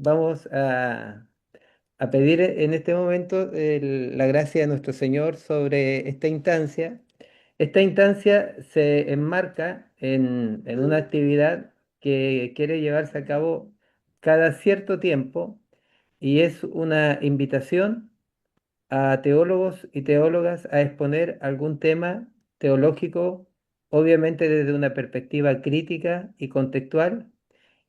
vamos a pedir en este momento la gracia de nuestro Señor sobre esta instancia. Esta instancia se enmarca en una actividad que quiere llevarse a cabo cada cierto tiempo y es una invitación a teólogos y teólogas a exponer algún tema teológico, obviamente desde una perspectiva crítica y contextual,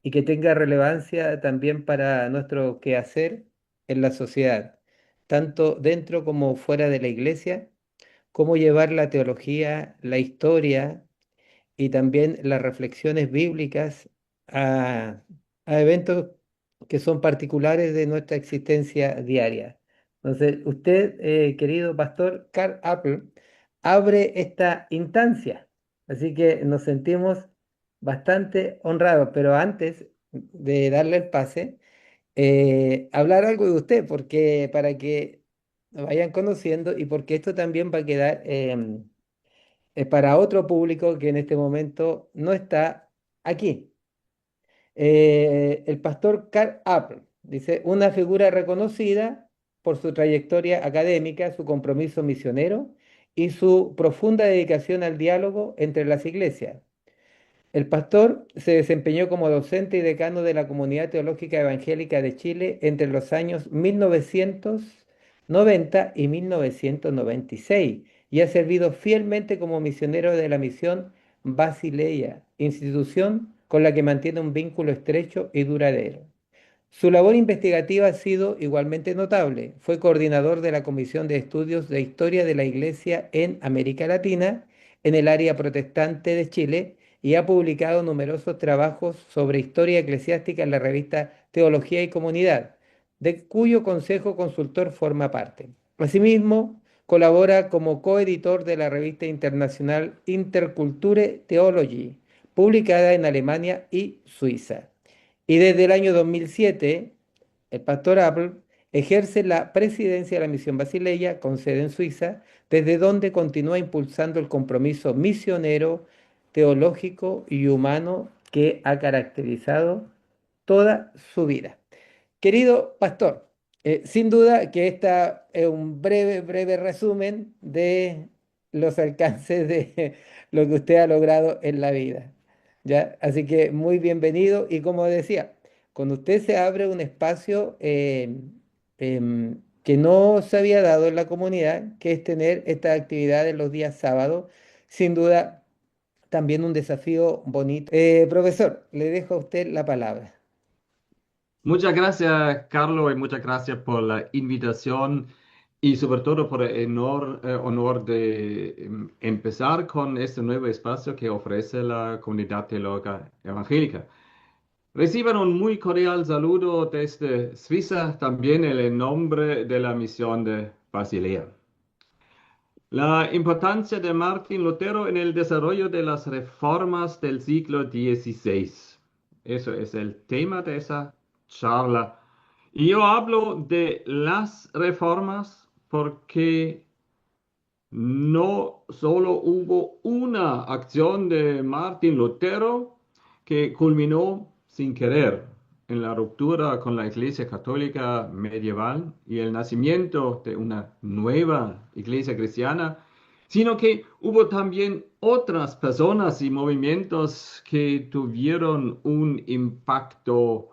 y que tenga relevancia también para nuestro quehacer en la sociedad, tanto dentro como fuera de la iglesia, cómo llevar la teología, la historia y también las reflexiones bíblicas a, a eventos que son particulares de nuestra existencia diaria. Entonces, usted, querido pastor Carl Apple, abre esta instancia, así que nos sentimos bastante honrados, pero antes de darle el pase, hablar algo de usted, porque para que nos vayan conociendo y porque esto también va a quedar para otro público que en este momento no está aquí. El pastor Carl Apple dice, una figura reconocida por su trayectoria académica, su compromiso misionero y su profunda dedicación al diálogo entre las iglesias. El pastor se desempeñó como docente y decano de la Comunidad Teológica Evangélica de Chile entre los años 1990 y 1996 y ha servido fielmente como misionero de la misión Basileia, institución con la que mantiene un vínculo estrecho y duradero. Su labor investigativa ha sido igualmente notable. Fue coordinador de la Comisión de Estudios de Historia de la Iglesia en América Latina, en el área protestante de Chile, y ha publicado numerosos trabajos sobre historia eclesiástica en la revista Teología y Comunidad, de cuyo consejo consultor forma parte. Asimismo, colabora como coeditor de la revista internacional Interculture Theology, publicada en Alemania y Suiza. Y desde el año 2007, el pastor Apple ejerce la presidencia de la Misión Basileia, con sede en Suiza, desde donde continúa impulsando el compromiso misionero, teológico y humano que ha caracterizado toda su vida. Querido pastor, sin duda que esta es un breve resumen de los alcances de lo que usted ha logrado en la vida. ¿Ya? Así que muy bienvenido y como decía, con usted se abre un espacio que no se había dado en la comunidad, que es tener estas actividades los días sábados. Sin duda, también un desafío bonito. Profesor, le dejo a usted la palabra. Muchas gracias, Carlos, y muchas gracias por la invitación y sobre todo por el honor de empezar con este nuevo espacio que ofrece la comunidad teológica evangélica. Reciban un muy cordial saludo desde Suiza, también en el nombre de la misión de Basilea. La importancia de Martín Lutero en el desarrollo de las reformas del siglo XVI. Eso es el tema de esa charla. Y yo hablo de las reformas porque no solo hubo una acción de Martín Lutero que culminó sin querer en la ruptura con la Iglesia Católica medieval y el nacimiento de una nueva Iglesia cristiana, sino que hubo también otras personas y movimientos que tuvieron un impacto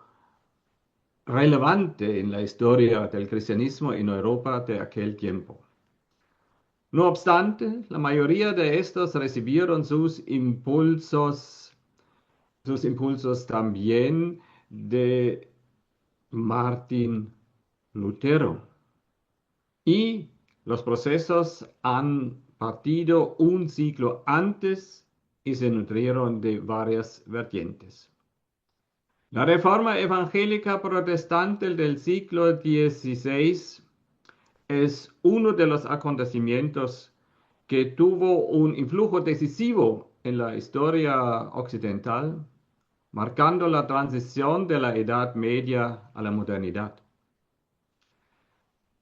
relevante en la historia del cristianismo en Europa de aquel tiempo. No obstante, la mayoría de estos recibieron sus impulsos también de Martín Lutero. Y los procesos han partido un siglo antes y se nutrieron de varias vertientes. La reforma evangélica protestante del siglo XVI es uno de los acontecimientos que tuvo un influjo decisivo en la historia occidental, marcando la transición de la Edad Media a la modernidad.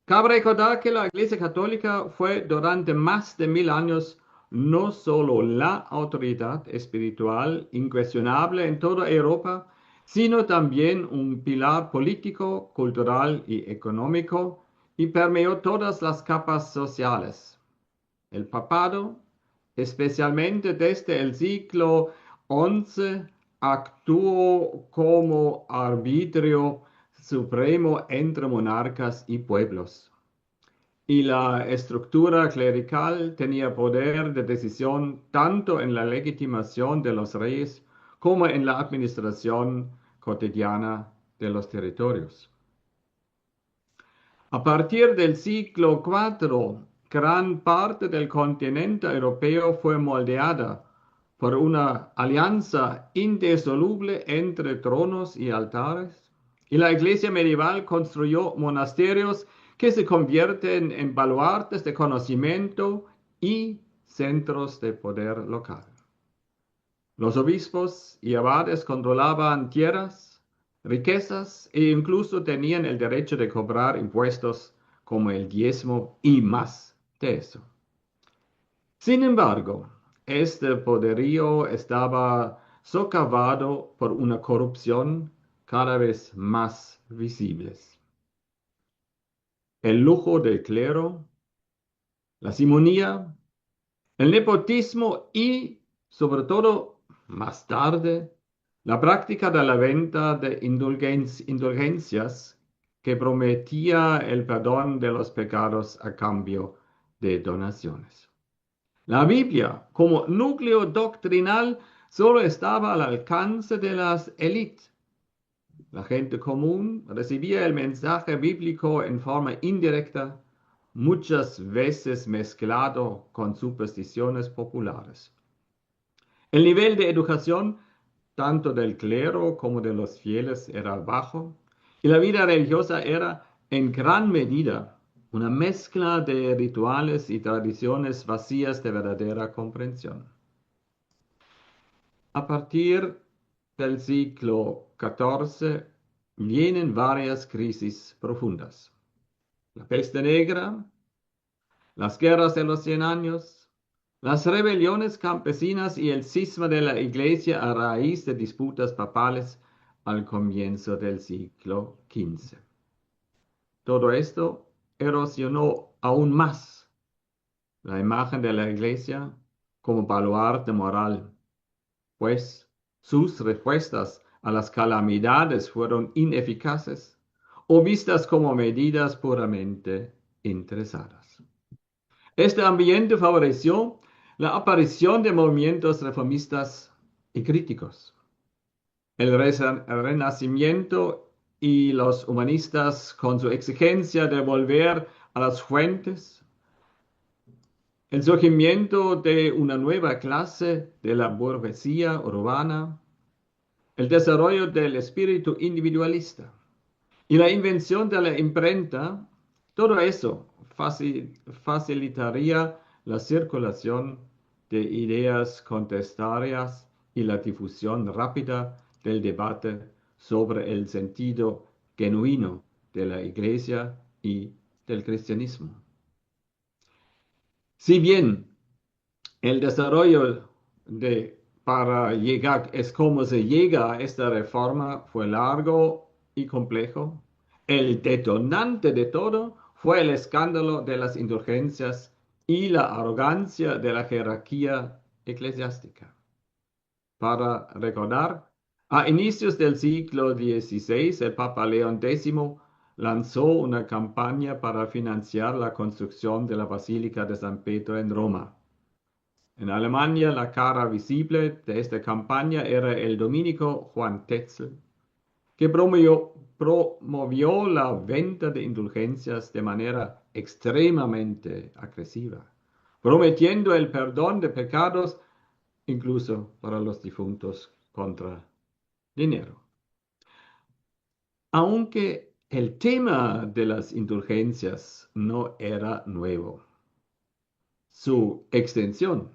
Cabe recordar que la Iglesia Católica fue durante más de 1000 años no solo la autoridad espiritual incuestionable en toda Europa, sino también un pilar político, cultural y económico, y permeó todas las capas sociales. El papado, especialmente desde el siglo XI, actuó como arbitrio supremo entre monarcas y pueblos. Y la estructura clerical tenía poder de decisión tanto en la legitimación de los reyes como en la administración cotidiana de los territorios. A partir del siglo IV, gran parte del continente europeo fue moldeada por una alianza indisoluble entre tronos y altares, y la iglesia medieval construyó monasterios que se convierten en baluartes de conocimiento y centros de poder local. Los obispos y abades controlaban tierras, riquezas e incluso tenían el derecho de cobrar impuestos como el diezmo y más de eso. Sin embargo, este poderío estaba socavado por una corrupción cada vez más visible. El lujo del clero, la simonía, el nepotismo y, sobre todo, más tarde, la práctica de la venta de indulgencias que prometía el perdón de los pecados a cambio de donaciones. La Biblia, como núcleo doctrinal, solo estaba al alcance de las élites. La gente común recibía el mensaje bíblico en forma indirecta, muchas veces mezclado con supersticiones populares. El nivel de educación, tanto del clero como de los fieles, era bajo, y la vida religiosa era, en gran medida, una mezcla de rituales y tradiciones vacías de verdadera comprensión. A partir del siglo XIV vienen varias crisis profundas. La peste negra, las guerras de los 100 años, las rebeliones campesinas y el cisma de la Iglesia a raíz de disputas papales al comienzo del siglo XV. Todo esto erosionó aún más la imagen de la Iglesia como baluarte moral, pues sus respuestas a las calamidades fueron ineficaces o vistas como medidas puramente interesadas. Este ambiente favoreció la aparición de movimientos reformistas y críticos. El Renacimiento y los humanistas con su exigencia de volver a las fuentes, el surgimiento de una nueva clase de la burguesía urbana, el desarrollo del espíritu individualista y la invención de la imprenta, todo eso facilitaría la circulación de ideas contestarias y la difusión rápida del debate sobre el sentido genuino de la Iglesia y del cristianismo. Si bien el desarrollo para llegar, es como se llega a esta reforma, fue largo y complejo. El detonante de todo fue el escándalo de las indulgencias y la arrogancia de la jerarquía eclesiástica. Para recordar, a inicios del siglo XVI, el Papa León X lanzó una campaña para financiar la construcción de la Basílica de San Pedro en Roma. En Alemania, la cara visible de esta campaña era el dominico Juan Tetzel, que promovió la venta de indulgencias de manera extremadamente agresiva, prometiendo el perdón de pecados incluso para los difuntos contra dinero. Aunque el tema de las indulgencias no era nuevo, su extensión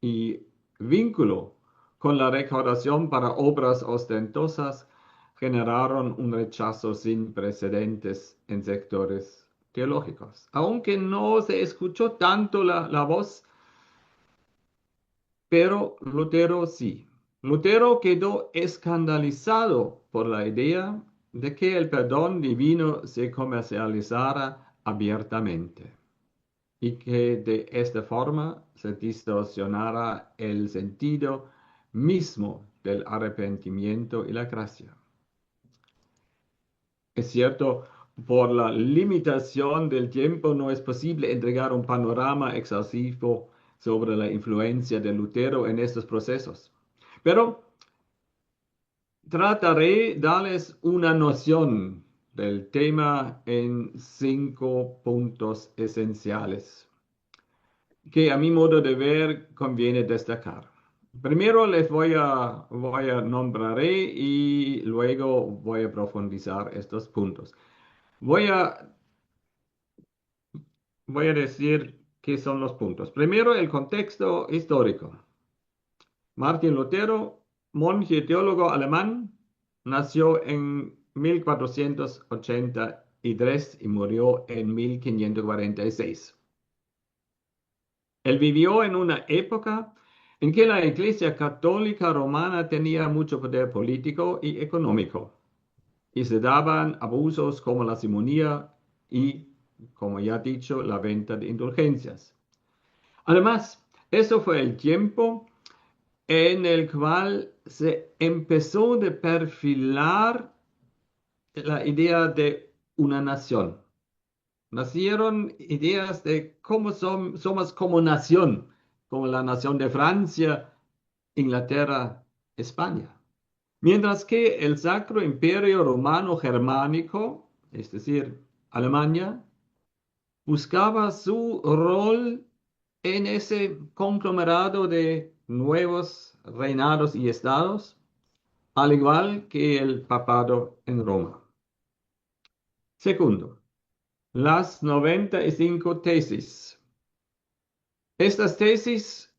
y vínculo con la recaudación para obras ostentosas generaron un rechazo sin precedentes en sectores teológicos. Aunque no se escuchó tanto la voz, pero Lutero sí. Lutero quedó escandalizado por la idea de que el perdón divino se comercializara abiertamente y que de esta forma se distorsionara el sentido mismo del arrepentimiento y la gracia. Es cierto, por la limitación del tiempo no es posible entregar un panorama exhaustivo sobre la influencia de Lutero en estos procesos, pero trataré darles una noción del tema en 5 puntos esenciales que a mi modo de ver conviene destacar. Primero les voy a nombraré y luego voy a profundizar estos puntos. Voy a, voy a decir qué son los puntos. Primero, el contexto histórico. Martín Lutero, monje teólogo alemán, nació en 1483 y murió en 1546. Él vivió en una época en que la Iglesia Católica Romana tenía mucho poder político y económico, y se daban abusos como la simonía y, como ya he dicho, la venta de indulgencias. Además, eso fue el tiempo en el cual se empezó de perfilar la idea de una nación. Nacieron ideas de cómo somos como nación, como la nación de Francia, Inglaterra, España. Mientras que el Sacro Imperio Romano Germánico, es decir, Alemania, buscaba su rol en ese conglomerado de nuevos reinados y estados, al igual que el papado en Roma. Segundo, las 95 tesis. Estas tesis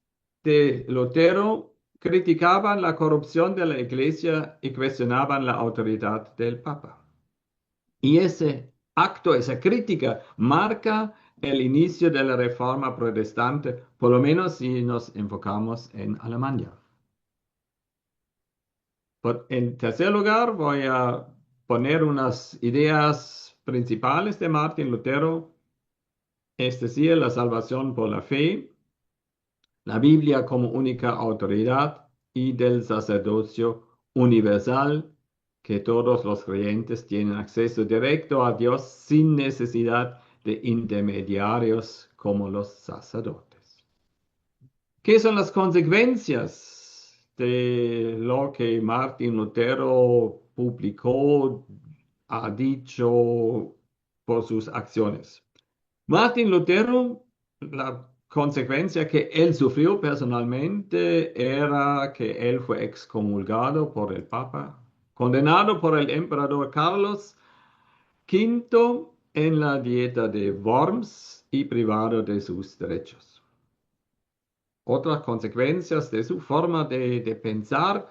de Lutero criticaban la corrupción de la Iglesia y cuestionaban la autoridad del Papa. Y ese acto, esa crítica, marca el inicio de la reforma protestante, por lo menos si nos enfocamos en Alemania. En tercer lugar, voy a poner unas ideas principales de Martín Lutero, es decir, la salvación por la fe, la Biblia como única autoridad y del sacerdocio universal, que todos los creyentes tienen acceso directo a Dios sin necesidad de intermediarios como los sacerdotes. ¿Qué son las consecuencias de lo que Martín Lutero publicó, ha dicho por sus acciones? Martín Lutero, la consecuencia que él sufrió personalmente era que él fue excomulgado por el Papa, condenado por el emperador Carlos V en la dieta de Worms y privado de sus derechos. Otras consecuencias de su forma de pensar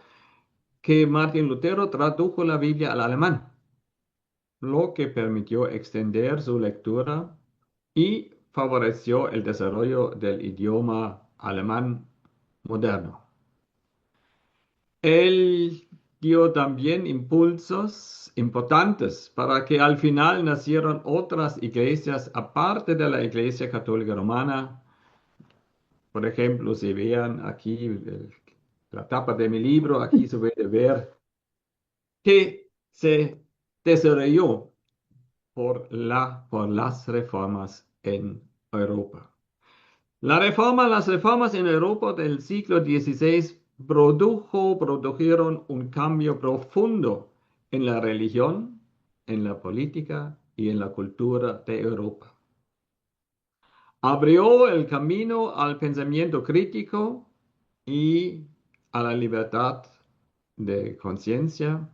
que Martín Lutero tradujo la Biblia al alemán, lo que permitió extender su lectura y favoreció el desarrollo del idioma alemán moderno. Él dio también impulsos importantes para que al final nacieran otras iglesias aparte de la Iglesia Católica Romana. Por ejemplo, si vean aquí la tapa de mi libro, aquí se puede ver que se desarrolló por las reformas en Europa. Las reformas en Europa del siglo XVI produjeron un cambio profundo en la religión, en la política y en la cultura de Europa. Abrió el camino al pensamiento crítico y a la libertad de conciencia,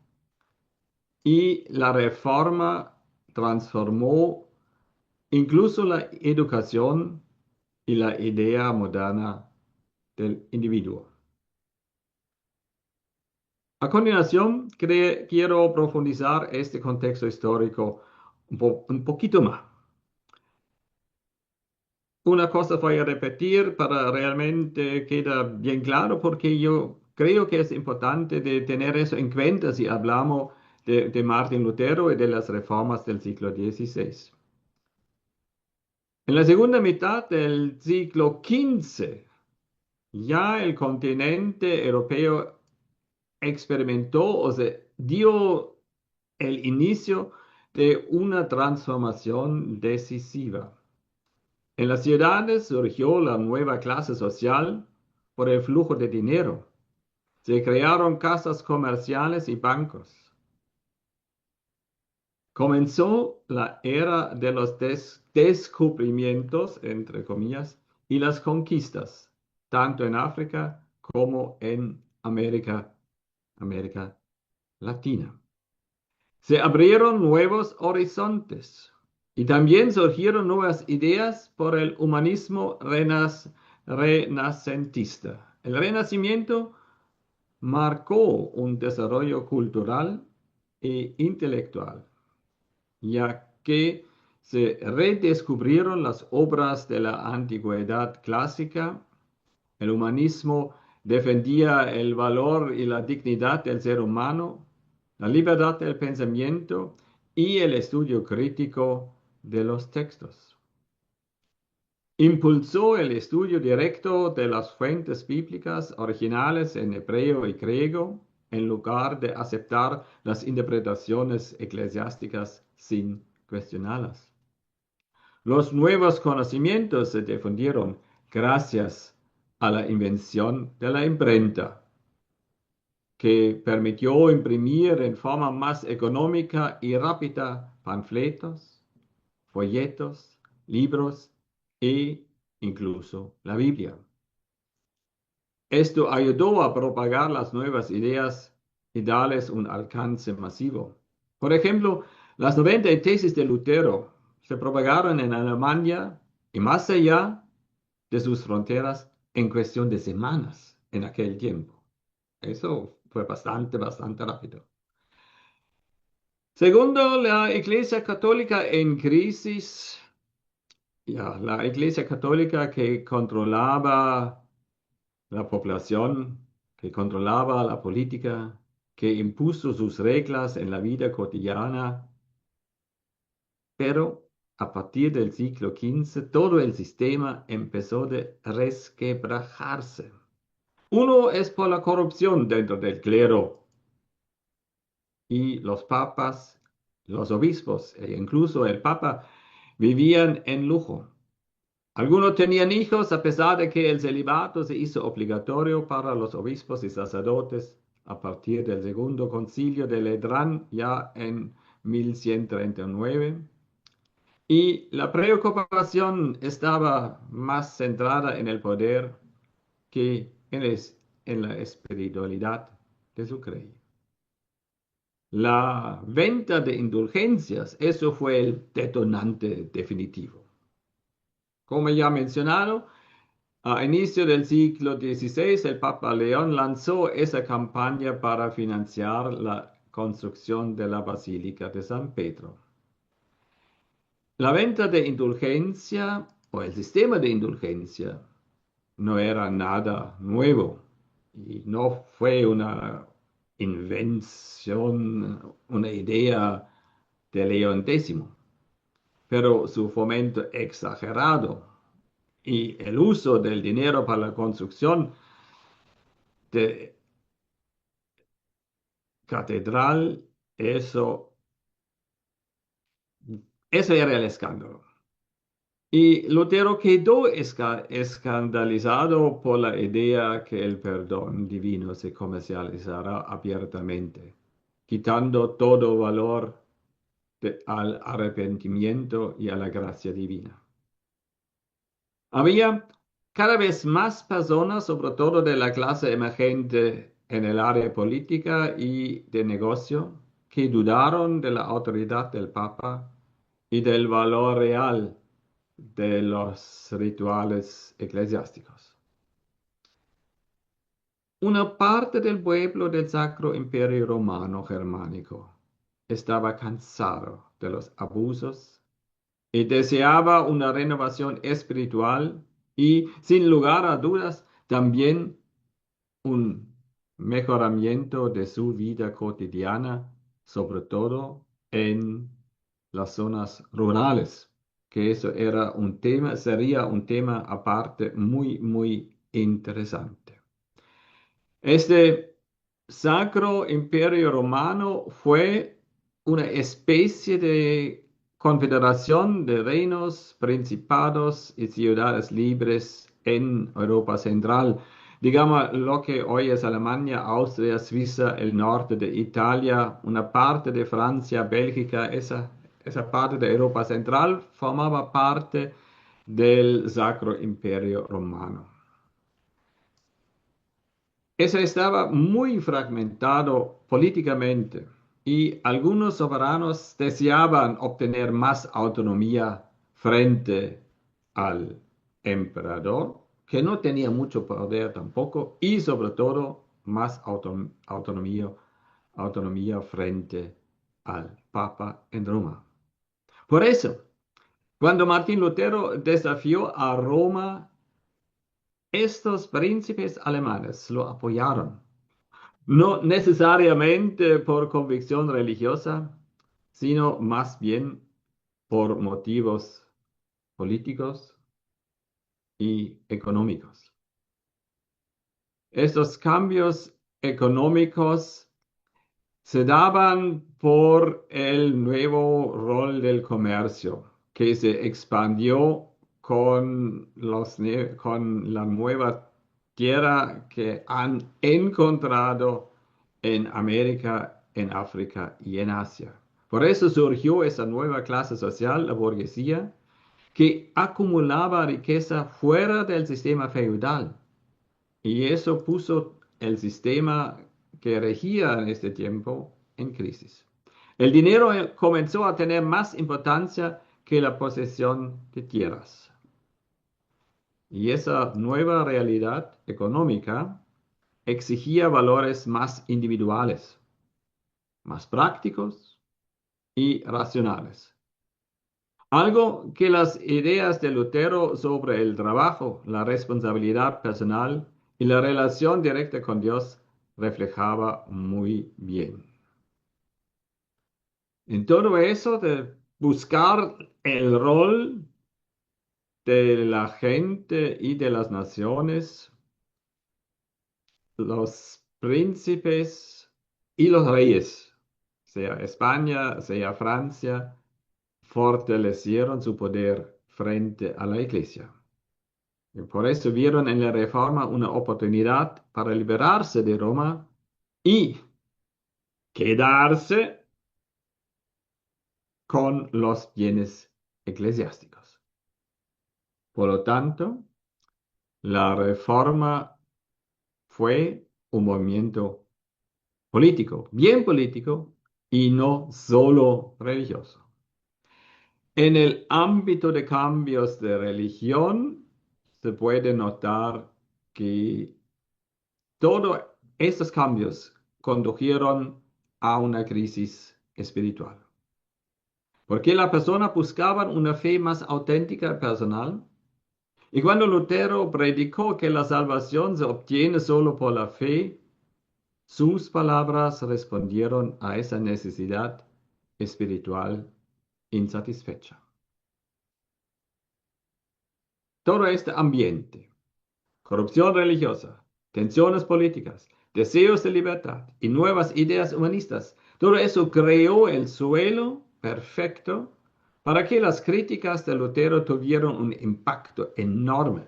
y la reforma transformó incluso la educación y la idea moderna del individuo. A continuación, quiero profundizar este contexto histórico un poquito más. Una cosa voy a repetir para realmente quedar bien claro, porque yo creo que es importante de tener eso en cuenta si hablamos de Martín Lutero y de las reformas del siglo XVI. En la segunda mitad del siglo XV, ya el continente europeo experimentó o se dio el inicio de una transformación decisiva. En las ciudades surgió la nueva clase social por el flujo de dinero. Se crearon casas comerciales y bancos. Comenzó la era de los descubrimientos, entre comillas, y las conquistas, tanto en África como en América Latina. Se abrieron nuevos horizontes y también surgieron nuevas ideas por el humanismo renacentista. El Renacimiento marcó un desarrollo cultural e intelectual, ya que se redescubrieron las obras de la antigüedad clásica. El humanismo defendía el valor y la dignidad del ser humano, la libertad del pensamiento y el estudio crítico de los textos. Impulsó el estudio directo de las fuentes bíblicas originales en hebreo y griego, en lugar de aceptar las interpretaciones eclesiásticas sin cuestionarlas. Los nuevos conocimientos se difundieron gracias a la invención de la imprenta, que permitió imprimir en forma más económica y rápida panfletos, folletos, libros e incluso la Biblia. Esto ayudó a propagar las nuevas ideas y darles un alcance masivo. Por ejemplo, las 90 tesis de Lutero se propagaron en Alemania y más allá de sus fronteras en cuestión de semanas en aquel tiempo. Eso fue bastante rápido. Segundo, la Iglesia Católica en crisis. Ya, la Iglesia Católica que controlaba la población, que controlaba la política, que impuso sus reglas en la vida cotidiana. Pero a partir del siglo XV, todo el sistema empezó a resquebrajarse. Uno es por la corrupción dentro del clero y los papas, los obispos e incluso el papa vivían en lujo. Algunos tenían hijos a pesar de que el celibato se hizo obligatorio para los obispos y sacerdotes a partir del segundo concilio de Letrán ya en 1139. Y la preocupación estaba más centrada en el poder que en la espiritualidad de su crey. La venta de indulgencias, eso fue el detonante definitivo. Como ya mencionado, a inicio del siglo XVI, el Papa León lanzó esa campaña para financiar la construcción de la Basílica de San Pedro. La venta de indulgencia o el sistema de indulgencia no era nada nuevo y no fue una invención, una idea de León X, pero su fomento exagerado y el uso del dinero para la construcción de catedral, eso era el escándalo. Y Lutero quedó escandalizado por la idea que el perdón divino se comercializará abiertamente, quitando todo valor al arrepentimiento y a la gracia divina. Había cada vez más personas, sobre todo de la clase emergente en el área política y de negocio, que dudaron de la autoridad del Papa y del valor real de los rituales eclesiásticos. Una parte del pueblo del Sacro Imperio Romano Germánico estaba cansado de los abusos y deseaba una renovación espiritual y, sin lugar a dudas, también un mejoramiento de su vida cotidiana, sobre todo en las zonas rurales, que eso era un tema, sería un tema aparte muy, muy interesante. Este Sacro Imperio Romano fue una especie de confederación de reinos, principados y ciudades libres en Europa Central. Digamos lo que hoy es Alemania, Austria, Suiza, el norte de Italia, una parte de Francia, Bélgica, esa parte de Europa Central formaba parte del Sacro Imperio Romano. Ese estaba muy fragmentado políticamente y algunos soberanos deseaban obtener más autonomía frente al emperador, que no tenía mucho poder tampoco, y sobre todo más autonomía frente al Papa en Roma. Por eso, cuando Martín Lutero desafió a Roma, estos príncipes alemanes lo apoyaron. No necesariamente por convicción religiosa, sino más bien por motivos políticos y económicos. Estos cambios económicos se daban por el nuevo rol del comercio, que se expandió con la nueva tierra que han encontrado en América, en África y en Asia. Por eso surgió esa nueva clase social, la burguesía, que acumulaba riqueza fuera del sistema feudal. Y eso puso el sistema que regía en este tiempo en crisis. El dinero comenzó a tener más importancia que la posesión de tierras. Y esa nueva realidad económica exigía valores más individuales, más prácticos y racionales. Algo que las ideas de Lutero sobre el trabajo, la responsabilidad personal y la relación directa con Dios reflejaba muy bien. En todo eso de buscar el rol de la gente y de las naciones, los príncipes y los reyes, sea España, sea Francia, fortalecieron su poder frente a la iglesia. Y por eso vieron en la reforma una oportunidad para liberarse de Roma y quedarse con los bienes eclesiásticos. Por lo tanto, la reforma fue un movimiento político, bien político y no solo religioso. En el ámbito de cambios de religión, se puede notar que todos estos cambios condujeron a una crisis espiritual. Porque la persona buscaba una fe más auténtica y personal. Y cuando Lutero predicó que la salvación se obtiene solo por la fe, sus palabras respondieron a esa necesidad espiritual insatisfecha. Todo este ambiente, corrupción religiosa, tensiones políticas, deseos de libertad y nuevas ideas humanistas, todo eso creó el suelo perfecto para que las críticas de Lutero tuvieran un impacto enorme.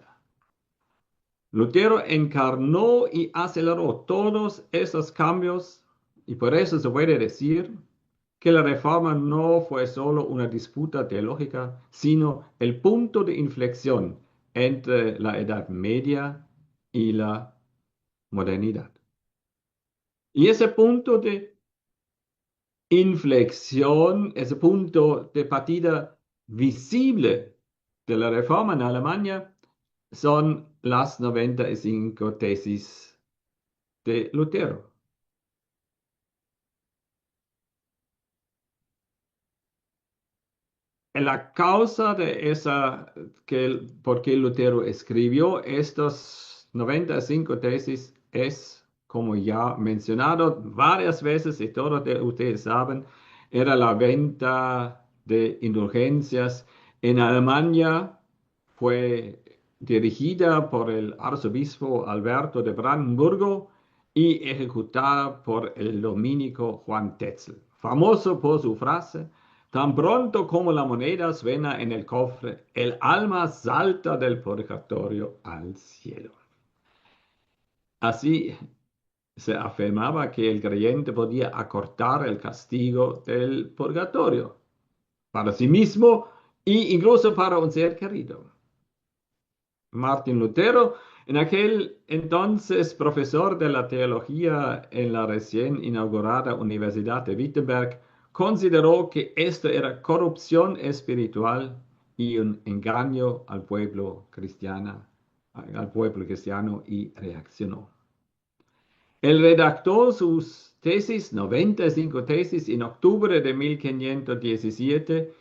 Lutero encarnó y aceleró todos esos cambios y por eso se puede decir que la reforma no fue solo una disputa teológica, sino el punto de inflexión entre la Edad Media y la modernidad. Y ese punto de inflexión, ese punto de partida visible de la reforma en Alemania, son las 95 tesis de Lutero. La causa de esa, por qué Lutero escribió estas 95 tesis es como ya mencionado varias veces y todos ustedes saben, era la venta de indulgencias. En Alemania fue dirigida por el arzobispo Alberto de Brandenburgo y ejecutada por el dominico Juan Tetzel, famoso por su frase: tan pronto como la moneda suena en el cofre, el alma salta del purgatorio al cielo. Así se afirmaba que el creyente podía acortar el castigo del purgatorio para sí mismo e incluso para un ser querido. Martín Lutero, en aquel entonces profesor de la teología en la recién inaugurada Universidad de Wittenberg, consideró que esto era corrupción espiritual y un engaño al pueblo cristiano y reaccionó. Él redactó sus tesis, 95 tesis, en octubre de 1517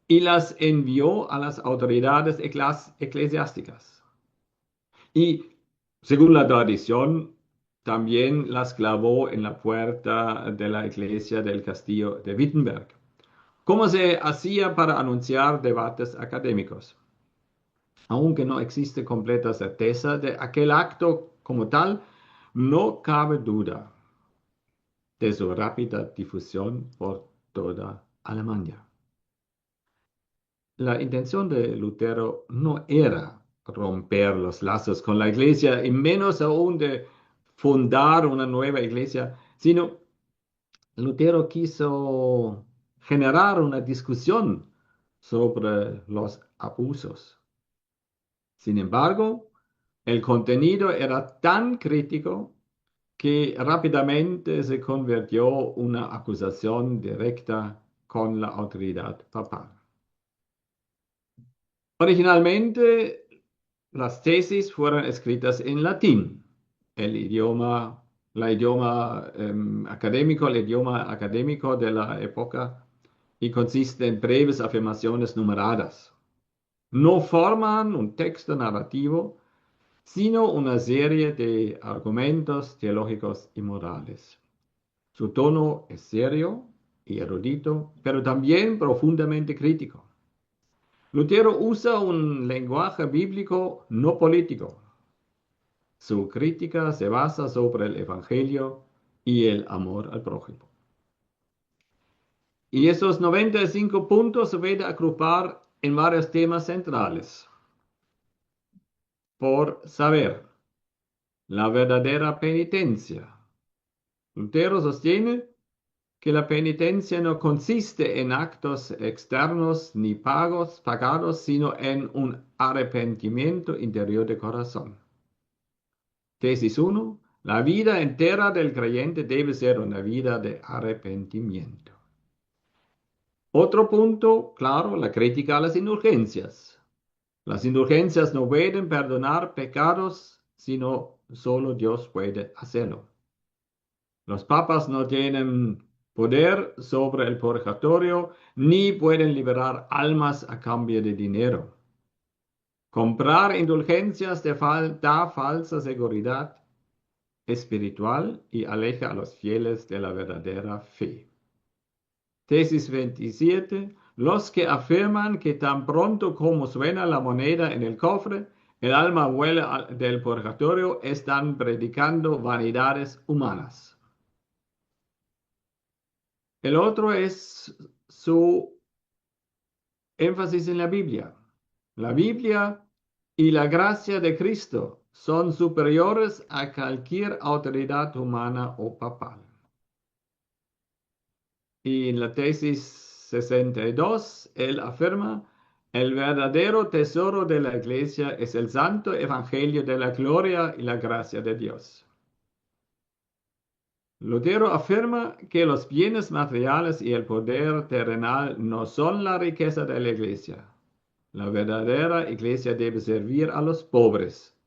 y las envió a las autoridades eclesiásticas. Y según la tradición, también las clavó en la puerta de la iglesia del castillo de Wittenberg, como se hacía para anunciar debates académicos. Aunque no existe completa certeza de aquel acto como tal, no cabe duda de su rápida difusión por toda Alemania. La intención de Lutero no era romper los lazos con la iglesia y menos aún de fundar una nueva iglesia, sino Lutero quiso generar una discusión sobre los abusos. Sin embargo, el contenido era tan crítico que rápidamente se convirtió en una acusación directa con la autoridad papal. Originalmente, las tesis fueron escritas en latín, el idioma académico de la época, y consiste en breves afirmaciones numeradas. No forman un texto narrativo, sino una serie de argumentos teológicos y morales. Su tono es serio y erudito, pero también profundamente crítico. Lutero usa un lenguaje bíblico no político. Su crítica se basa sobre el Evangelio y el amor al prójimo. Y esos 95 puntos se pueden agrupar en varios temas centrales. Por saber, la verdadera penitencia. Lutero sostiene que la penitencia no consiste en actos externos ni pagados, sino en un arrepentimiento interior de corazón. Tesis 1. La vida entera del creyente debe ser una vida de arrepentimiento. Otro punto, claro, la crítica a las indulgencias. Las indulgencias no pueden perdonar pecados, sino solo Dios puede hacerlo. Los papas no tienen poder sobre el purgatorio ni pueden liberar almas a cambio de dinero. Comprar indulgencias da falsa seguridad espiritual y aleja a los fieles de la verdadera fe. Tesis 27. Los que afirman que tan pronto como suena la moneda en el cofre, el alma vuela del purgatorio, están predicando vanidades humanas. El otro es su énfasis en la Biblia. La Biblia y la gracia de Cristo son superiores a cualquier autoridad humana o papal. Y en la tesis 62, él afirma: el verdadero tesoro de la iglesia es el santo evangelio de la gloria y la gracia de Dios. Lutero afirma que los bienes materiales y el poder terrenal no son la riqueza de la iglesia. La verdadera iglesia debe servir a los pobres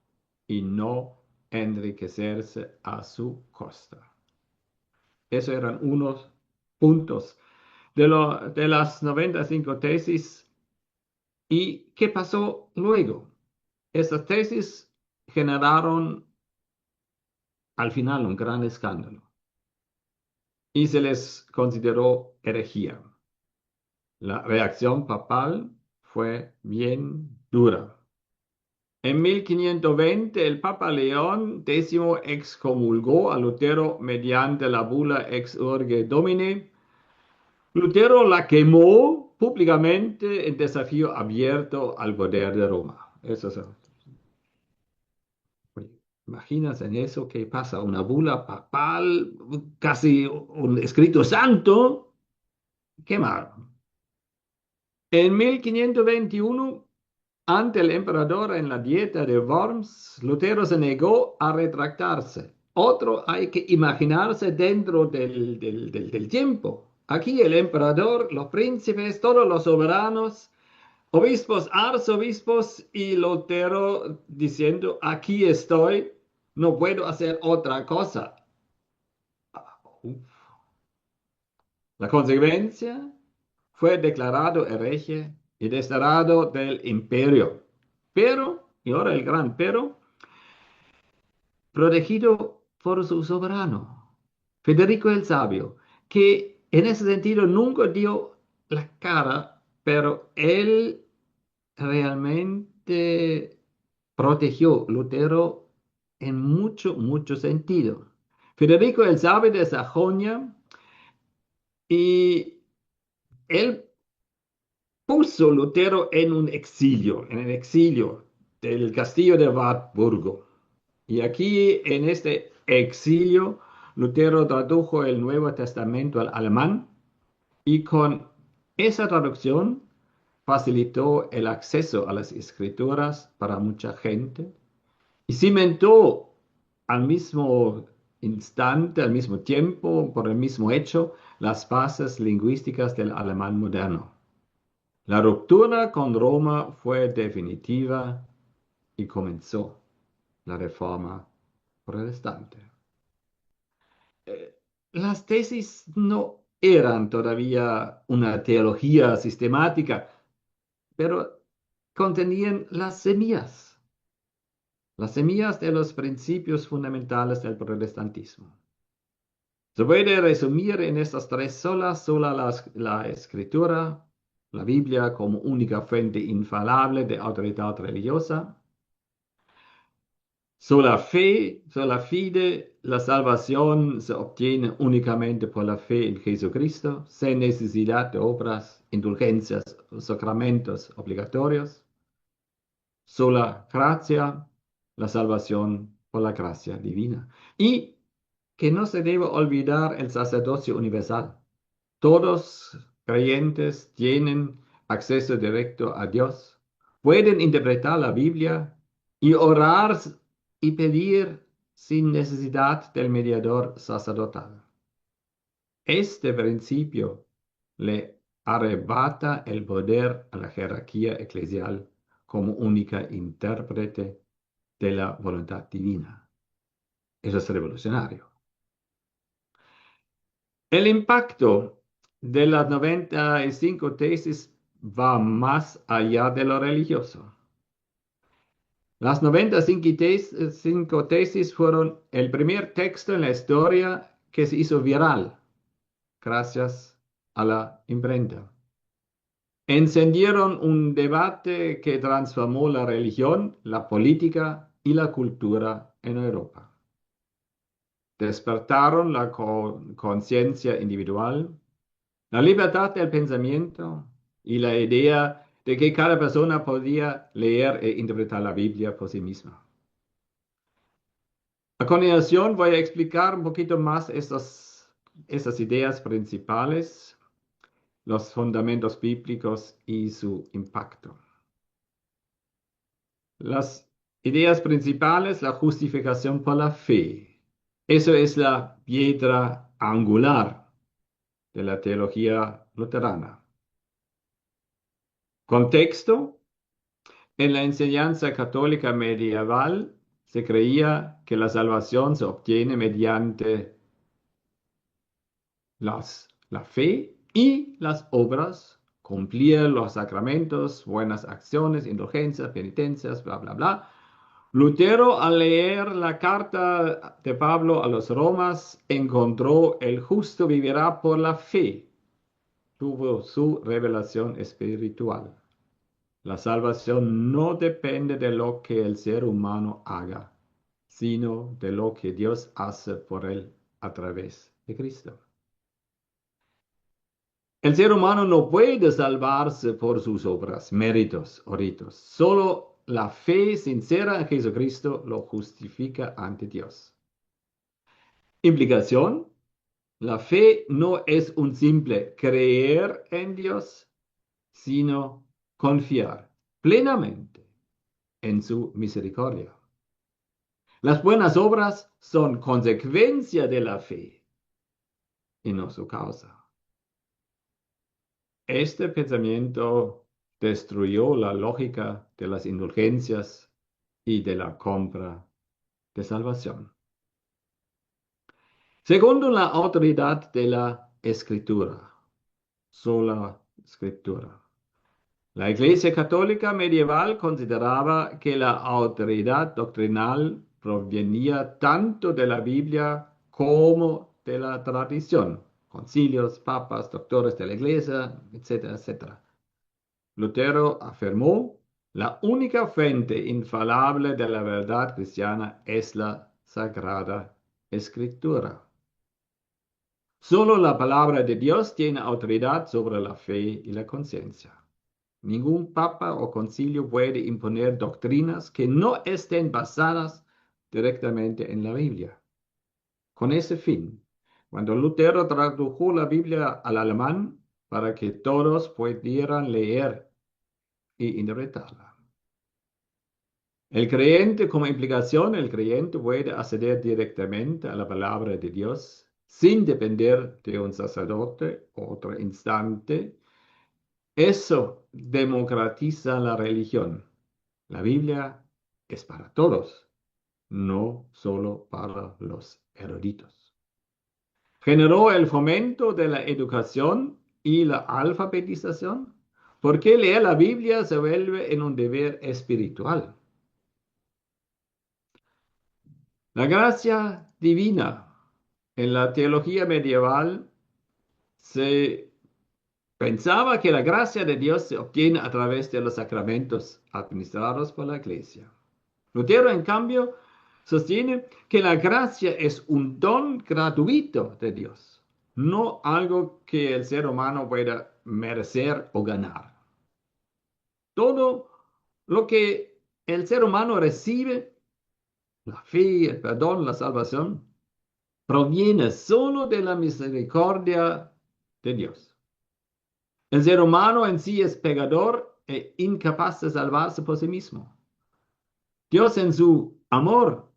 y no enriquecerse a su costa. Esos eran unos puntos de las 95 tesis. ¿Y qué pasó luego? Estas tesis generaron al final un gran escándalo y se les consideró herejía. La reacción papal fue bien dura. En 1520 el Papa León X excomulgó a Lutero mediante la bula Ex Urge Domini. Lutero la quemó públicamente en desafío abierto al poder de Roma. Eso es, oye, ¿imaginas en eso que pasa? Una bula papal, casi un escrito santo, quemar. En 1521, ante el emperador en la dieta de Worms, Lutero se negó a retractarse. Otro hay que imaginarse dentro del tiempo. Aquí el emperador, los príncipes, todos los soberanos, obispos, arzobispos y Lutero diciendo, aquí estoy, no puedo hacer otra cosa. La consecuencia fue declarado hereje y desterrado del imperio. Pero, y ahora el gran pero, protegido por su soberano, Federico el Sabio, que en ese sentido nunca dio la cara, pero él realmente protegió a Lutero en mucho sentido. Federico el Sabio de Sajonia y él puso Lutero en el exilio del castillo de Wartburgo. Y aquí, en este exilio, Lutero tradujo el Nuevo Testamento al alemán y con esa traducción facilitó el acceso a las escrituras para mucha gente y cimentó al mismo instante, al mismo tiempo, por el mismo hecho, las bases lingüísticas del alemán moderno. La ruptura con Roma fue definitiva y comenzó la reforma protestante. Eh, las tesis no eran todavía una teología sistemática, pero contenían las semillas de los principios fundamentales del protestantismo. Se puede resumir en estas tres sola la escritura, la Biblia como única fuente infalible de autoridad religiosa, sola fide, la salvación se obtiene únicamente por la fe en Jesucristo, sin necesidad de obras, indulgencias o sacramentos obligatorios. Sola gracia, la salvación por la gracia divina. Y que no se debe olvidar el sacerdocio universal. Todos creyentes tienen acceso directo a Dios, pueden interpretar la Biblia y orar y pedir sin necesidad del mediador sacerdotal. Este principio le arrebata el poder a la jerarquía eclesial como única intérprete de la voluntad divina. Eso es revolucionario. El impacto de las 95 tesis va más allá de lo religioso. Las 95 tesis fueron el primer texto en la historia que se hizo viral gracias a la imprenta. Encendieron un debate que transformó la religión, la política y la cultura en Europa. Despertaron la conciencia individual, la libertad del pensamiento y la idea de que cada persona podía leer e interpretar la Biblia por sí misma. A continuación voy a explicar un poquito más estas ideas principales, los fundamentos bíblicos y su impacto. Las ideas principales, la justificación por la fe. Eso es la piedra angular de la teología luterana. Contexto. En la enseñanza católica medieval se creía que la salvación se obtiene mediante la fe y las obras, cumplir los sacramentos, buenas acciones, indulgencias, penitencias, bla, bla, bla. Lutero, al leer la carta de Pablo a los Romas, encontró el justo vivirá por la fe. Tuvo su revelación espiritual. La salvación no depende de lo que el ser humano haga, sino de lo que Dios hace por él a través de Cristo. El ser humano no puede salvarse por sus obras, méritos o ritos. Solo la fe sincera en Jesucristo lo justifica ante Dios. Implicación: la fe no es un simple creer en Dios, sino confiar plenamente en su misericordia. Las buenas obras son consecuencia de la fe y no su causa. Este pensamiento destruyó la lógica de las indulgencias y de la compra de salvación. Segundo, la autoridad de la escritura, sola escritura. La Iglesia Católica medieval consideraba que la autoridad doctrinal provenía tanto de la Biblia como de la tradición, concilios, papas, doctores de la Iglesia, etcétera, etcétera. Lutero afirmó: la única fuente infalible de la verdad cristiana es la Sagrada Escritura. Solo la palabra de Dios tiene autoridad sobre la fe y la conciencia. Ningún papa o concilio puede imponer doctrinas que no estén basadas directamente en la Biblia. Con ese fin, cuando Lutero tradujo la Biblia al alemán para que todos pudieran leer y interpretarla. El creyente, como implicación, el creyente puede acceder directamente a la palabra de Dios sin depender de un sacerdote o otro instante. Eso democratiza la religión. La Biblia es para todos, no solo para los eruditos. Generó el fomento de la educación y la alfabetización, porque leer la Biblia se vuelve en un deber espiritual. La gracia divina en la teología medieval se pensaba que la gracia de Dios se obtiene a través de los sacramentos administrados por la Iglesia. Lutero, en cambio, sostiene que la gracia es un don gratuito de Dios, no algo que el ser humano pueda merecer o ganar. Todo lo que el ser humano recibe, la fe, el perdón, la salvación, proviene solo de la misericordia de Dios. El ser humano en sí es pecador e incapaz de salvarse por sí mismo. Dios en su amor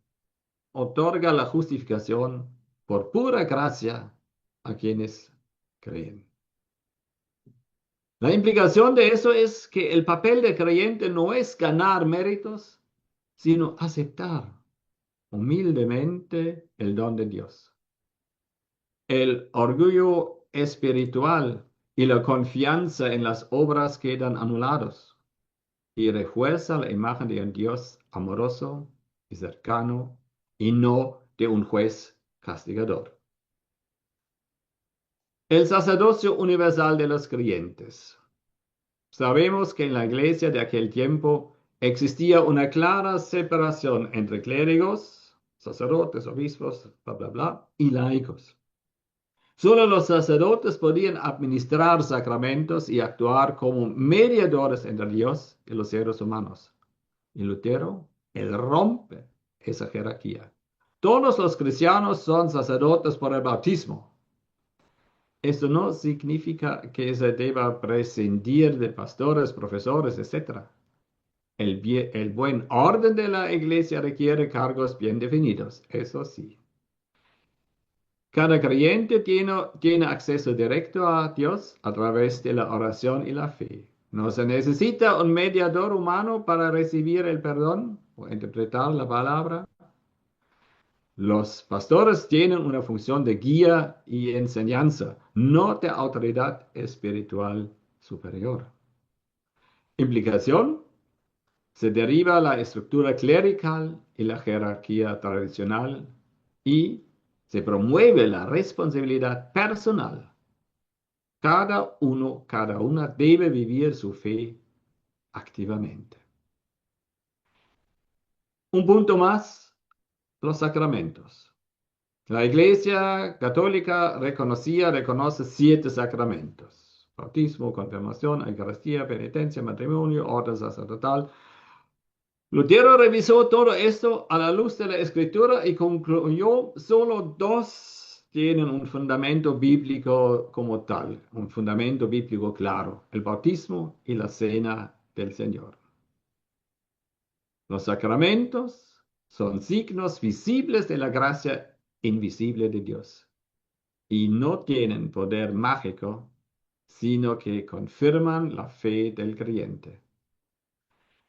otorga la justificación por pura gracia a quienes creen. La implicación de eso es que el papel del creyente no es ganar méritos, sino aceptar humildemente el don de Dios. El orgullo espiritual y la confianza en las obras quedan anulados y refuerza la imagen de un Dios amoroso y cercano y no de un juez castigador. El sacerdocio universal de los creyentes. Sabemos que en la iglesia de aquel tiempo existía una clara separación entre clérigos, sacerdotes, obispos, bla, bla, bla, y laicos. Solo los sacerdotes podían administrar sacramentos y actuar como mediadores entre Dios y los seres humanos. Y Lutero, él rompe esa jerarquía. Todos los cristianos son sacerdotes por el bautismo. Esto no significa que se deba prescindir de pastores, profesores, etc. El buen orden de la iglesia requiere cargos bien definidos, eso sí. Cada creyente tiene acceso directo a Dios a través de la oración y la fe. No se necesita un mediador humano para recibir el perdón o interpretar la palabra. Los pastores tienen una función de guía y enseñanza, no de autoridad espiritual superior. Implicación: Se deriva la estructura clerical y la jerarquía tradicional y se promueve la responsabilidad personal. Cada uno, cada una debe vivir su fe activamente. Un punto más, los sacramentos. La Iglesia Católica reconoce 7 sacramentos: bautismo, confirmación, Eucaristía, penitencia, matrimonio, orden sacerdotal. Lutero revisó todo esto a la luz de la Escritura y concluyó solo 2 tienen un fundamento bíblico como tal, un fundamento bíblico claro: el bautismo y la cena del Señor. Los sacramentos son signos visibles de la gracia invisible de Dios y no tienen poder mágico, sino que confirman la fe del creyente.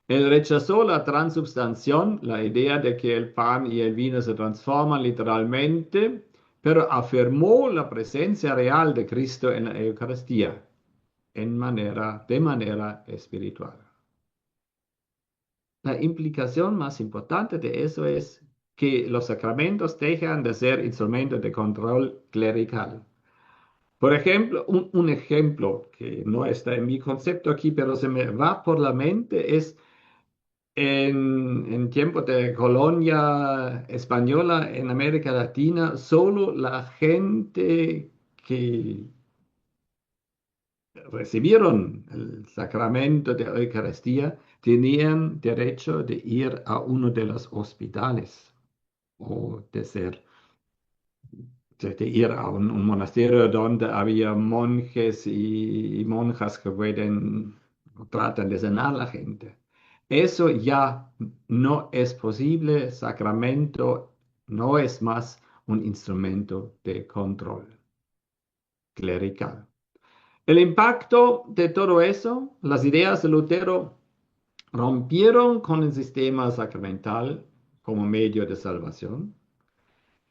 Él rechazó la transubstanciación, la idea de que el pan y el vino se transforman literalmente, pero afirmó la presencia real de Cristo en la Eucaristía de manera espiritual. La implicación más importante de eso es que los sacramentos dejan de ser instrumentos de control clerical. Por ejemplo, un ejemplo que no está en mi concepto aquí, pero se me va por la mente, es en tiempos de colonia española en América Latina, solo la gente que recibieron el sacramento de Eucaristía tenían derecho de ir a uno de los hospitales o de ir a un monasterio donde había monjes y monjas que tratan de sanar a la gente. Eso ya no es posible. Sacramento no es más un instrumento de control clerical. El impacto de todo eso, las ideas de Lutero rompieron con el sistema sacramental como medio de salvación,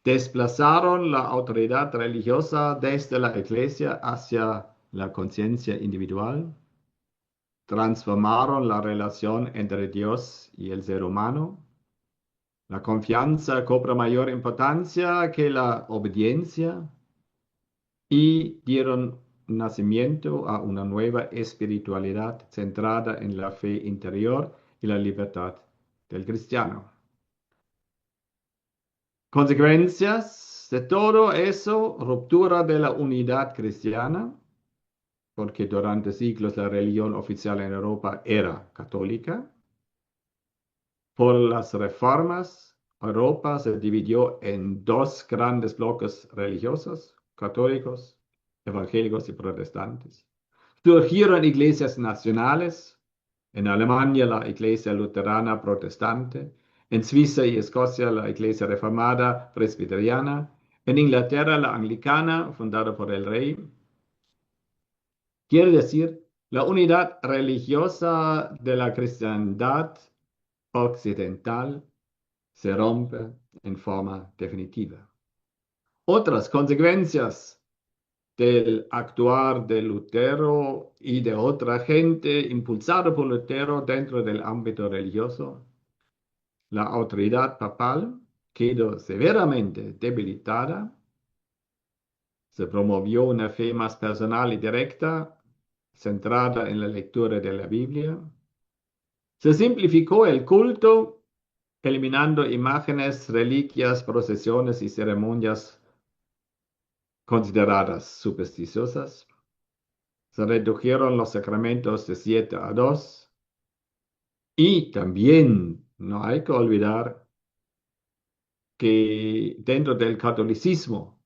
desplazaron la autoridad religiosa desde la iglesia hacia la conciencia individual, transformaron la relación entre Dios y el ser humano. La confianza cobra mayor importancia que la obediencia y dieron nacimiento a una nueva espiritualidad centrada en la fe interior y la libertad del cristiano. Consecuencias de todo eso: ruptura de la unidad cristiana, porque durante siglos la religión oficial en Europa era católica. Por las reformas, Europa se dividió en 2 grandes bloques religiosos: católicos, evangélicos y protestantes. Surgieron iglesias nacionales: en Alemania la iglesia luterana protestante, en Suiza y Escocia la iglesia reformada presbiteriana, en Inglaterra la anglicana fundada por el rey. Quiere decir, la unidad religiosa de la cristiandad occidental se rompe en forma definitiva. Otras consecuencias del actuar de Lutero y de otra gente impulsada por Lutero dentro del ámbito religioso: la autoridad papal quedó severamente debilitada, se promovió una fe más personal y directa, centrada en la lectura de la Biblia, se simplificó el culto, eliminando imágenes, reliquias, procesiones y ceremonias consideradas supersticiosas. Se redujeron los sacramentos de 7 a 2. Y también no hay que olvidar que dentro del catolicismo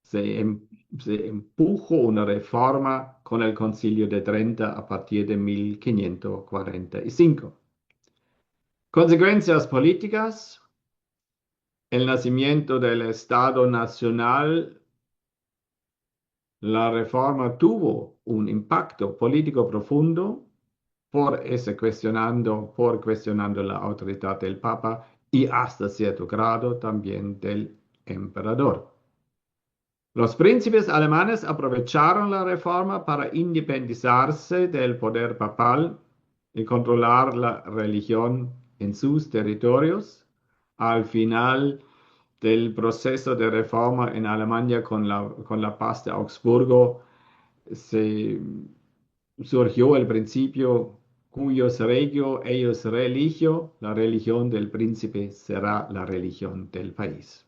se, em- se empujó una reforma con el Concilio de Trento a partir de 1545. Consecuencias políticas: el nacimiento del Estado Nacional. La reforma tuvo un impacto político profundo por cuestionando la autoridad del Papa y hasta cierto grado también del emperador. Los príncipes alemanes aprovecharon la reforma para independizarse del poder papal y controlar la religión en sus territorios. Al final del proceso de reforma en Alemania con la paz de Augsburgo, se surgió el principio cuyos regio, ellos religio, la religión del príncipe será la religión del país.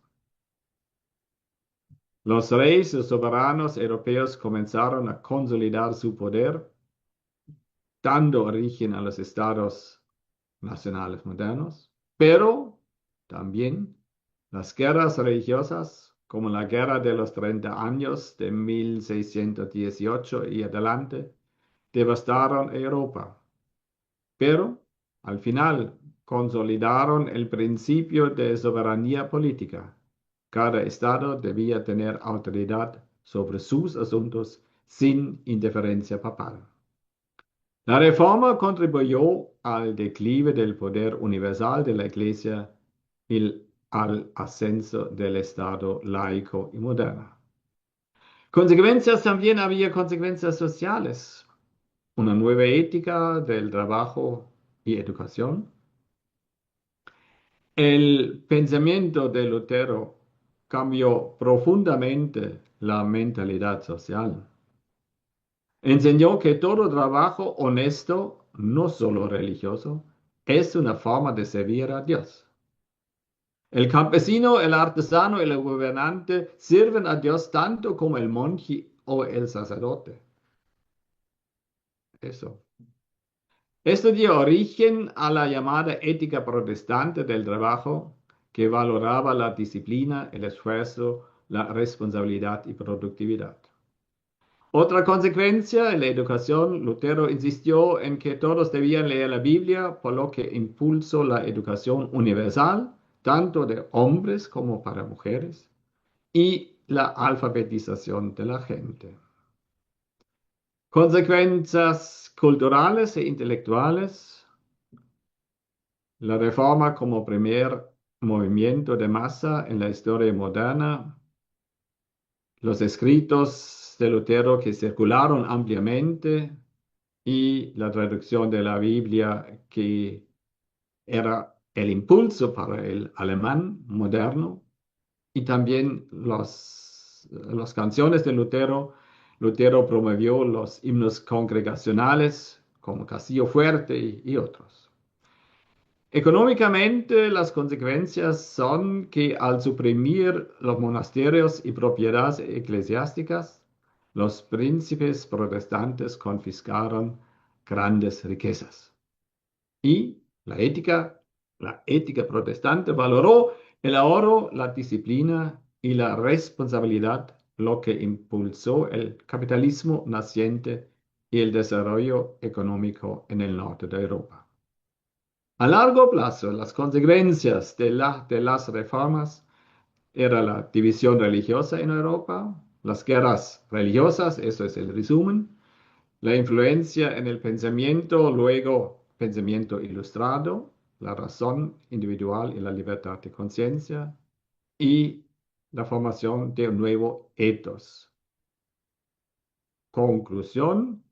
Los reyes y soberanos europeos comenzaron a consolidar su poder, dando origen a los estados nacionales modernos, pero también las guerras religiosas, como la Guerra de los 30 años de 1618 y adelante, devastaron Europa, pero al final consolidaron el principio de soberanía política. Cada estado debía tener autoridad sobre sus asuntos sin interferencia papal. La reforma contribuyó al declive del poder universal de la Iglesia y al ascenso del Estado laico y moderno. Consecuencias también había consecuencias sociales, una nueva ética del trabajo y educación. El pensamiento de Lutero cambió profundamente la mentalidad social. Enseñó que todo trabajo honesto, no solo religioso, es una forma de servir a Dios. El campesino, el artesano y el gobernante sirven a Dios tanto como el monje o el sacerdote. Eso. Esto dio origen a la llamada ética protestante del trabajo, que valoraba la disciplina, el esfuerzo, la responsabilidad y productividad. Otra consecuencia en la educación, Lutero insistió en que todos debían leer la Biblia, por lo que impulsó la educación universal, tanto de hombres como para mujeres, y la alfabetización de la gente. Consecuencias culturales e intelectuales. La Reforma como primer movimiento de masa en la historia moderna, los escritos de Lutero que circularon ampliamente y la traducción de la Biblia que era el impulso para el alemán moderno y también las canciones de Lutero. Lutero promovió los himnos congregacionales como Castillo Fuerte y otros. Económicamente, las consecuencias son que al suprimir los monasterios y propiedades eclesiásticas, los príncipes protestantes confiscaron grandes riquezas. Y la ética protestante valoró el ahorro, la disciplina y la responsabilidad, lo que impulsó el capitalismo naciente y el desarrollo económico en el norte de Europa. A largo plazo, las consecuencias de las reformas eran la división religiosa en Europa, las guerras religiosas, eso es el resumen, la influencia en el pensamiento, luego pensamiento ilustrado, la razón individual y la libertad de conciencia, y la formación de un nuevo ethos. Conclusión,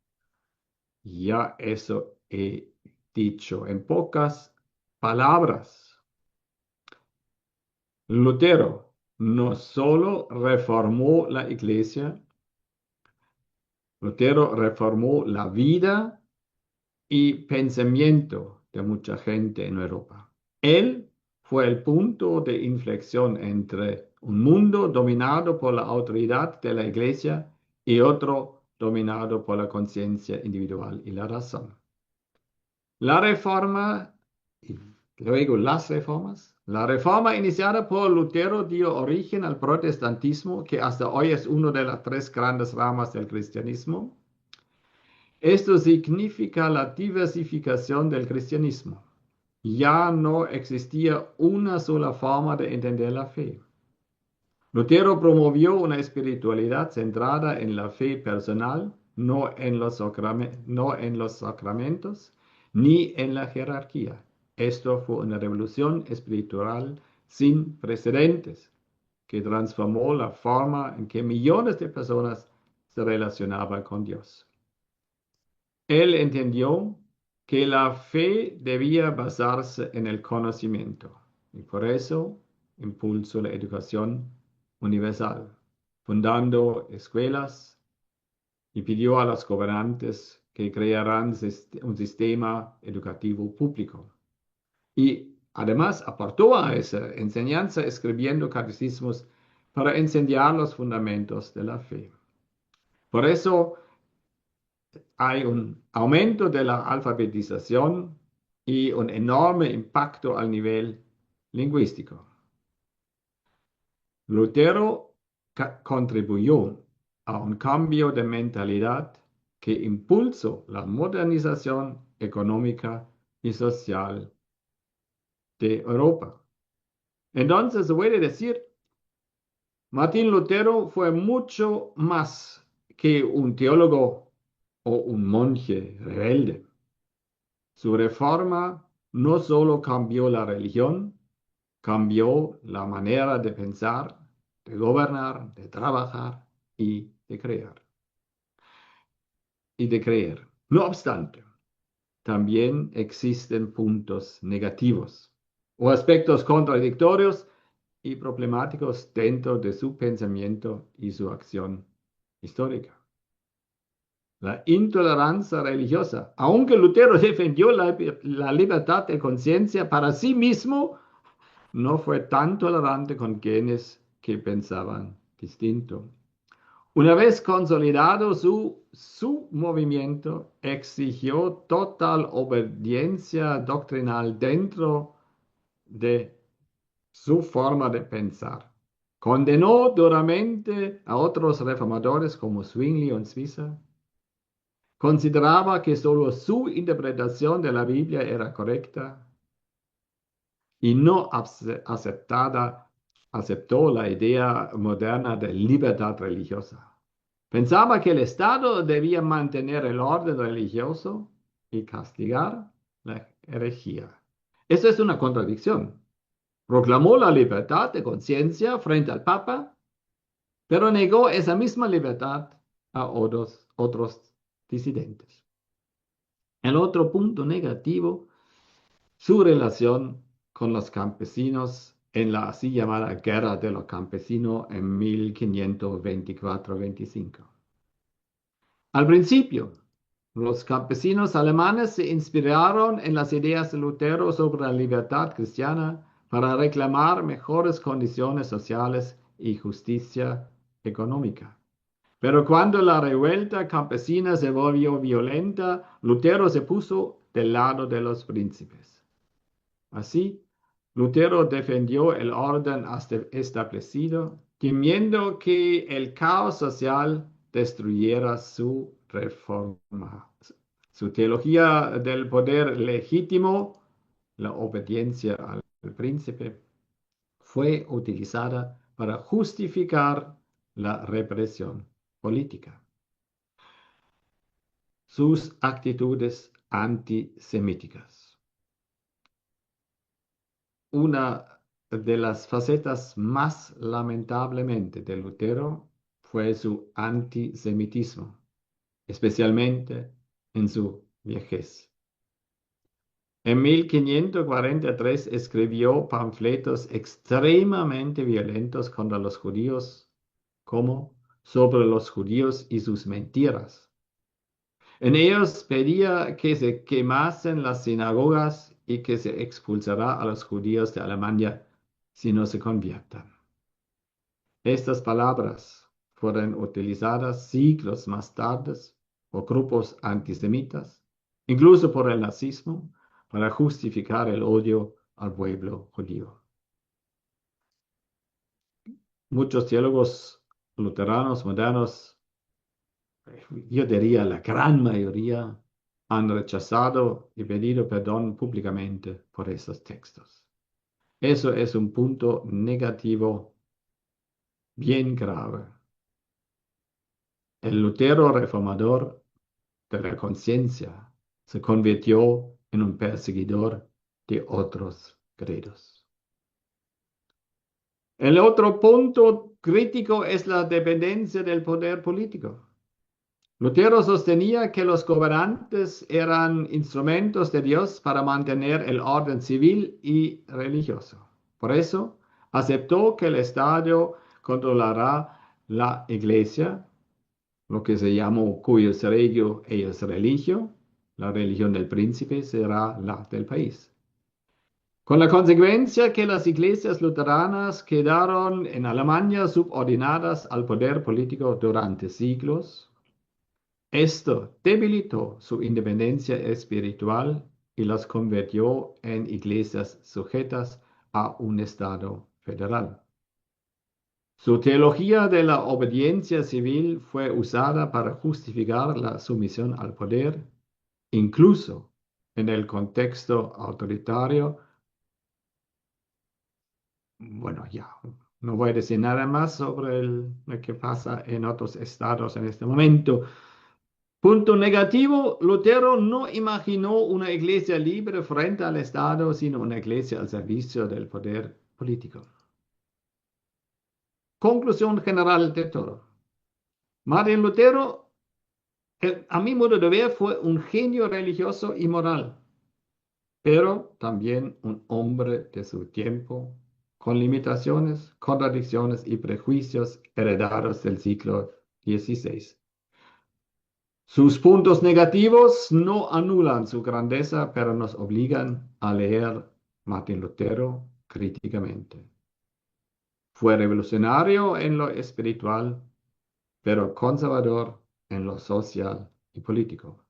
ya eso he dicho en pocas palabras. Lutero no solo reformó la iglesia, Lutero reformó la vida y pensamiento de mucha gente en Europa. Él fue el punto de inflexión entre un mundo dominado por la autoridad de la iglesia y otro dominado por la conciencia individual y la razón. La reforma, y luego las reformas, la reforma iniciada por Lutero dio origen al protestantismo, que hasta hoy es una de las tres grandes ramas del cristianismo. Esto significa la diversificación del cristianismo. Ya no existía una sola forma de entender la fe. Lutero promovió una espiritualidad centrada en la fe personal, no en los sacramentos, ni en la jerarquía. Esto fue una revolución espiritual sin precedentes que transformó la forma en que millones de personas se relacionaban con Dios. Él entendió que la fe debía basarse en el conocimiento y por eso impulsó la educación universal, fundando escuelas y pidió a los gobernantes que crearan un sistema educativo público. Y además aportó a esa enseñanza escribiendo catecismos para enseñar los fundamentos de la fe. Por eso hay un aumento de la alfabetización y un enorme impacto al nivel lingüístico. Lutero contribuyó a un cambio de mentalidad que impulsó la modernización económica y social de Europa. Entonces se puede decir, Martín Lutero fue mucho más que un teólogo o un monje rebelde. Su reforma no solo cambió la religión, cambió la manera de pensar, de gobernar, de trabajar y de crear. Y de creer. No obstante, también existen puntos negativos o aspectos contradictorios y problemáticos dentro de su pensamiento y su acción histórica. La intolerancia religiosa, aunque Lutero defendió la libertad de conciencia para sí mismo, no fue tan tolerante con quienes que pensaban distinto. Una vez consolidado su movimiento, exigió total obediencia doctrinal dentro de su forma de pensar. Condenó duramente a otros reformadores como Zwingli en Suiza. Consideraba que solo su interpretación de la Biblia era correcta y no aceptó la idea moderna de libertad religiosa. Pensaba que el Estado debía mantener el orden religioso y castigar la herejía. Eso es una contradicción. Proclamó la libertad de conciencia frente al Papa, pero negó esa misma libertad a otros disidentes. El otro punto negativo, su relación con los campesinos en la así llamada Guerra de los Campesinos en 1524-25. Al principio, los campesinos alemanes se inspiraron en las ideas de Lutero sobre la libertad cristiana para reclamar mejores condiciones sociales y justicia económica. Pero cuando la revuelta campesina se volvió violenta, Lutero se puso del lado de los príncipes. Así, Lutero defendió el orden establecido, temiendo que el caos social destruyera su reforma. Su teología del poder legítimo, la obediencia al príncipe, fue utilizada para justificar la represión política. Sus actitudes antisemíticas. Una de las facetas más lamentablemente de Lutero fue su antisemitismo, especialmente en su vejez. En 1543 escribió panfletos extremadamente violentos contra los judíos, como sobre los judíos y sus mentiras. En ellos pedía que se quemasen las sinagogas y que se expulsará a los judíos de Alemania si no se conviertan. Estas palabras fueron utilizadas siglos más tarde por grupos antisemitas, incluso por el nazismo, para justificar el odio al pueblo judío. Muchos teólogos luteranos modernos, yo diría la gran mayoría, han rechazado y pedido perdón públicamente por esos textos. Eso es un punto negativo bien grave. El Lutero reformador de la conciencia se convirtió en un perseguidor de otros credos. El otro punto crítico es la dependencia del poder político. Lutero sostenía que los gobernantes eran instrumentos de Dios para mantener el orden civil y religioso. Por eso aceptó que el Estado controlará la iglesia, lo que se llamó cuius regio eius religio, la religión del príncipe será la del país. Con la consecuencia que las iglesias luteranas quedaron en Alemania subordinadas al poder político durante siglos. Esto debilitó su independencia espiritual y las convirtió en iglesias sujetas a un Estado federal. Su teología de la obediencia civil fue usada para justificar la sumisión al poder, incluso en el contexto autoritario. Bueno, ya, no voy a decir nada más sobre lo que pasa en otros estados en este momento. Punto negativo, Lutero no imaginó una iglesia libre frente al Estado, sino una iglesia al servicio del poder político. Conclusión general de todo. Martin Lutero, a mi modo de ver, fue un genio religioso y moral, pero también un hombre de su tiempo, con limitaciones, contradicciones y prejuicios heredados del siglo XVI. Sus puntos negativos no anulan su grandeza, pero nos obligan a leer Martín Lutero críticamente. Fue revolucionario en lo espiritual, pero conservador en lo social y político.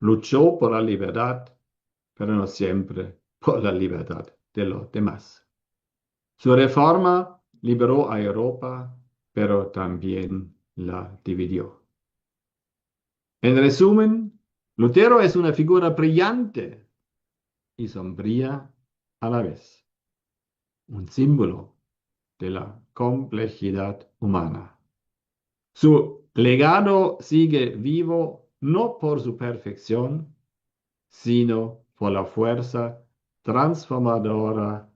Luchó por la libertad, pero no siempre por la libertad de los demás. Su reforma liberó a Europa, pero también la dividió. En resumen, Lutero es una figura brillante y sombría a la vez, un símbolo de la complejidad humana. Su legado sigue vivo no por su perfección, sino por la fuerza transformadora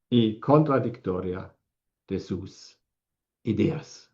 y contradictoria de sus ideas.